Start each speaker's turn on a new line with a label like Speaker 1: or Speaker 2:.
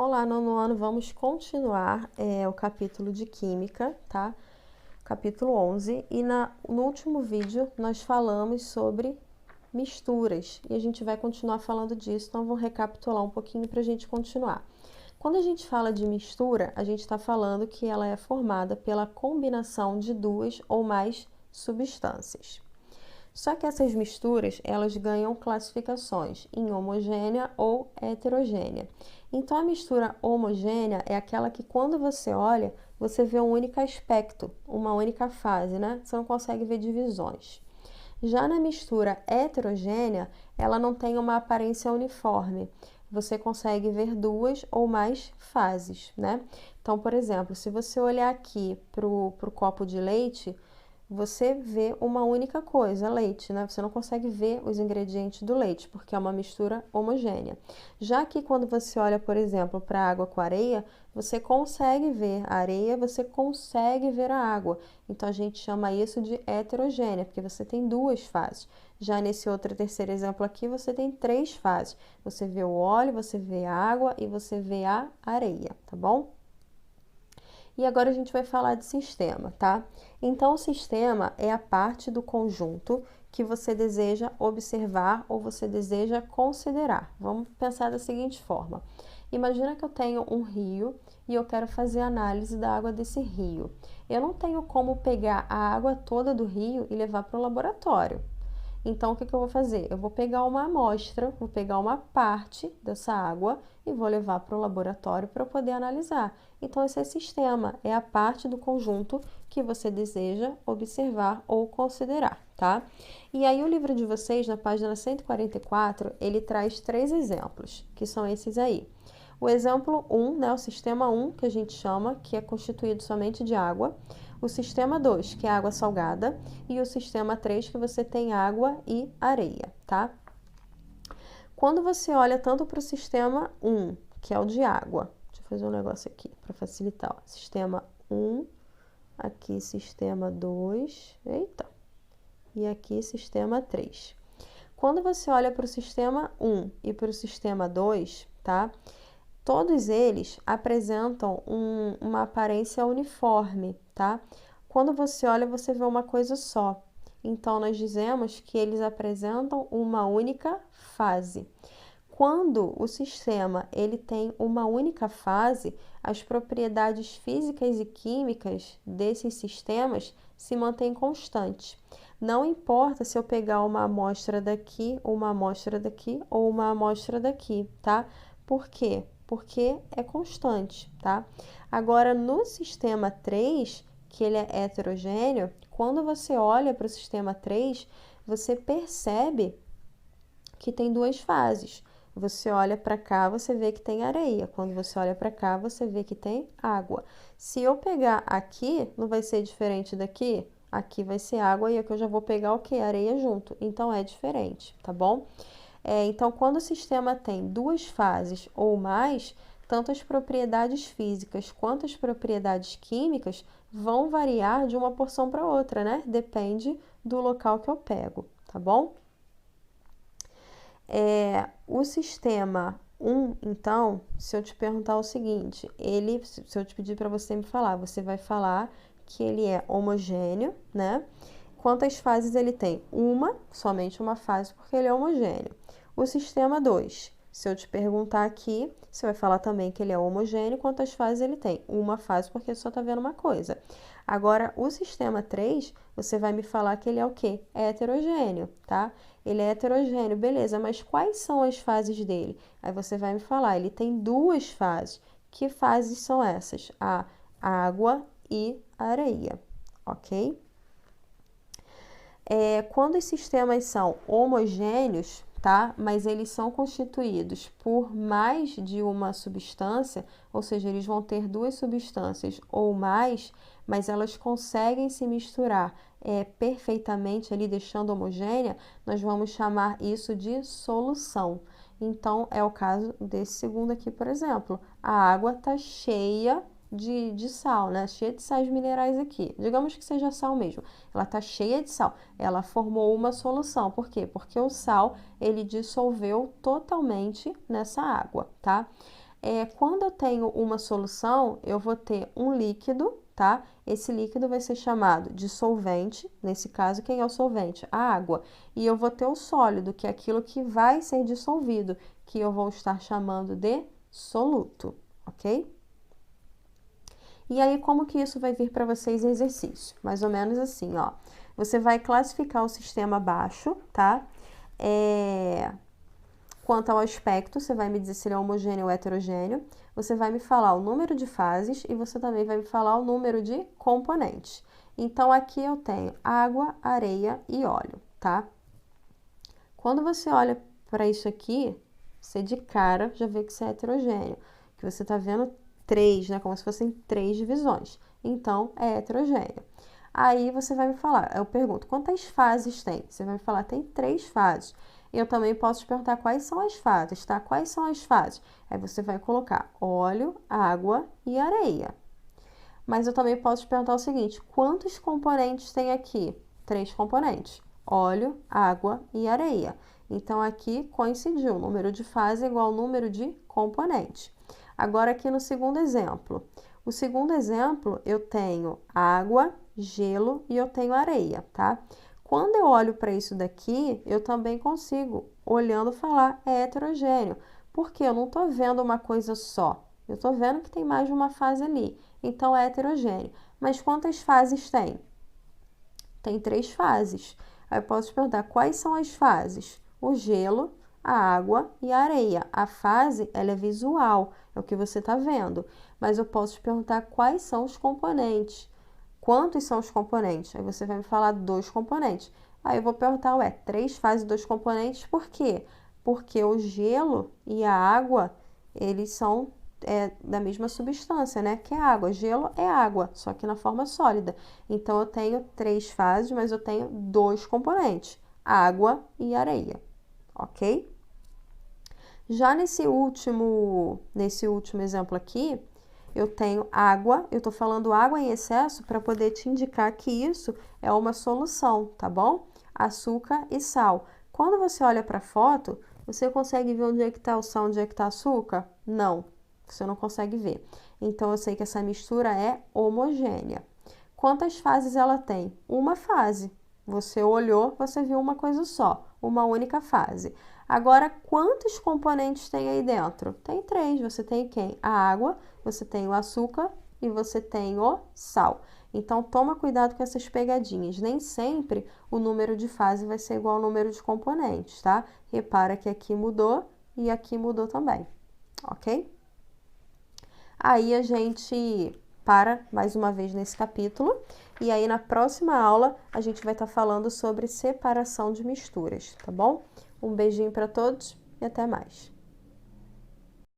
Speaker 1: Olá, nono ano, vamos continuar o capítulo de Química, tá? Capítulo 11, e no último vídeo nós falamos sobre misturas, e a gente vai continuar falando disso, então vou recapitular um pouquinho para a gente continuar. Quando a gente fala de mistura, a gente está falando que ela é formada pela combinação de duas ou mais substâncias. Só que essas misturas, elas ganham classificações em homogênea ou heterogênea. Então, a mistura homogênea é aquela que quando você olha, você vê um único aspecto, uma única fase, né? Você não consegue ver divisões. Já na mistura heterogênea, ela não tem uma aparência uniforme. Você consegue ver duas ou mais fases, né? Então, por exemplo, se você olhar aqui para o copo de leite, você vê uma única coisa, leite, né? Você não consegue ver os ingredientes do leite, porque é uma mistura homogênea. Já que quando você olha, por exemplo, para a água com areia, você consegue ver a areia, você consegue ver a água. Então, a gente chama isso de heterogênea, porque você tem duas fases. Já nesse outro terceiro exemplo aqui, você tem três fases. Você vê o óleo, você vê a água e você vê a areia, tá bom? E agora a gente vai falar de sistema, tá? Então, o sistema é a parte do conjunto que você deseja observar ou você deseja considerar. Vamos pensar da seguinte forma. Imagina que eu tenho um rio e eu quero fazer análise da água desse rio. Eu não tenho como pegar a água toda do rio e levar para o laboratório. Então, o que eu vou fazer? Eu vou pegar uma amostra, vou pegar uma parte dessa água e vou levar para o laboratório para poder analisar. Então, esse é sistema, é a parte do conjunto que você deseja observar ou considerar, tá? E aí, o livro de vocês, na página 144, ele traz três exemplos, que são esses aí. O exemplo 1, né, o sistema 1, que a gente chama, que é constituído somente de água. O sistema 2, que é água salgada, e o sistema 3, que você tem água e areia, tá? Quando você olha tanto para o sistema 1, que é o de água, deixa eu fazer um negócio aqui para facilitar, ó. Sistema 1, aqui sistema 2, eita, e aqui sistema 3. Quando você olha para o sistema 1 e para o sistema 2, tá? Todos eles apresentam uma aparência uniforme, tá? Quando você olha, você vê uma coisa só. Então, nós dizemos que eles apresentam uma única fase. Quando o sistema ele tem uma única fase, as propriedades físicas e químicas desses sistemas se mantêm constantes. Não importa se eu pegar uma amostra daqui, uma amostra daqui ou uma amostra daqui, tá? Por quê? Porque é constante, tá? Agora, no sistema 3, que ele é heterogêneo, quando você olha para o sistema 3, você percebe que tem duas fases. Você olha para cá, você vê que tem areia. Quando você olha para cá, você vê que tem água. Se eu pegar aqui, não vai ser diferente daqui? Aqui vai ser água e aqui eu já vou pegar o que? Areia junto. Então, é diferente, tá bom? Então, quando o sistema tem duas fases ou mais, tanto as propriedades físicas quanto as propriedades químicas vão variar de uma porção para outra, né? Depende do local que eu pego, tá bom? O sistema 1, então, se eu te perguntar o seguinte, se eu te pedir para você me falar, você vai falar que ele é homogêneo, né? Quantas fases ele tem? Somente uma fase, porque ele é homogêneo. O sistema 2, se eu te perguntar aqui, você vai falar também que ele é homogêneo, quantas fases ele tem? Uma fase, porque você só está vendo uma coisa. Agora, o sistema 3, você vai me falar que ele é o quê? É heterogêneo, tá? Ele é heterogêneo, beleza, mas quais são as fases dele? Aí você vai me falar, ele tem duas fases. Que fases são essas? A água e a areia, ok? Quando os sistemas são homogêneos, tá? Mas eles são constituídos por mais de uma substância, ou seja, eles vão ter duas substâncias ou mais, mas elas conseguem se misturar perfeitamente ali, deixando homogênea, nós vamos chamar isso de solução. Então, é o caso desse segundo aqui, por exemplo. A água está cheia de sal, né? Cheia de sais minerais aqui. Digamos que seja sal mesmo. Ela está cheia de sal. Ela formou uma solução. Por quê? Porque o sal, ele dissolveu totalmente nessa água, tá? Quando eu tenho uma solução, eu vou ter um líquido, tá? Esse líquido vai ser chamado de solvente. Nesse caso, quem é o solvente? A água. E eu vou ter o sólido, que é aquilo que vai ser dissolvido, que eu vou estar chamando de soluto, ok? E aí, como que isso vai vir para vocês em exercício? Mais ou menos assim, ó. Você vai classificar o sistema abaixo, tá? Quanto ao aspecto, você vai me dizer se ele é homogêneo ou heterogêneo. Você vai me falar o número de fases e você também vai me falar o número de componentes. Então, aqui eu tenho água, areia e óleo, tá? Quando você olha para isso aqui, você de cara já vê que isso é heterogêneo, que você está vendo 3, né? Como se fossem 3 divisões. Então, é heterogêneo. Aí você vai me falar, eu pergunto, quantas fases tem? Você vai me falar, tem 3 fases. Eu também posso te perguntar quais são as fases, tá? Quais são as fases? Aí você vai colocar óleo, água e areia. Mas eu também posso te perguntar o seguinte, quantos componentes tem aqui? 3 componentes, óleo, água e areia. Então, aqui coincidiu, o número de fase é igual ao número de componentes. Agora, aqui no segundo exemplo. O segundo exemplo, eu tenho água, gelo e eu tenho areia, tá? Quando eu olho para isso daqui, eu também consigo, olhando, falar é heterogêneo. Porque eu não estou vendo uma coisa só. Eu estou vendo que tem mais de uma fase ali. Então, é heterogêneo. Mas quantas fases tem? Tem 3 fases. Aí eu posso te perguntar quais são as fases? O gelo, a água e a areia. A fase, ela é visual, é o que você está vendo. Mas eu posso te perguntar quais são os componentes. Quantos são os componentes? Aí você vai me falar 2 componentes. Aí eu vou perguntar, 3 fases, 2 componentes, por quê? Porque o gelo e a água, eles são da mesma substância, né? Que é água. Gelo é água, só que na forma sólida. Então, eu tenho 3 fases, mas eu tenho 2 componentes, água e areia, ok? Já nesse último exemplo aqui, eu tenho água, eu estou falando água em excesso para poder te indicar que isso é uma solução, tá bom? Açúcar e sal. Quando você olha para a foto, você consegue ver onde é que está o sal, onde é que está o açúcar? Não, você não consegue ver. Então, eu sei que essa mistura é homogênea. Quantas fases ela tem? Uma fase. Você olhou, você viu uma coisa só, uma única fase. Agora, quantos componentes tem aí dentro? Tem 3. Você tem quem? A água, você tem o açúcar e você tem o sal. Então, toma cuidado com essas pegadinhas. Nem sempre o número de fase vai ser igual ao número de componentes, tá? Repara que aqui mudou e aqui mudou também, ok? Aí a gente para mais uma vez nesse capítulo e aí na próxima aula a gente vai estar falando sobre separação de misturas, tá bom? Um beijinho para todos e até mais.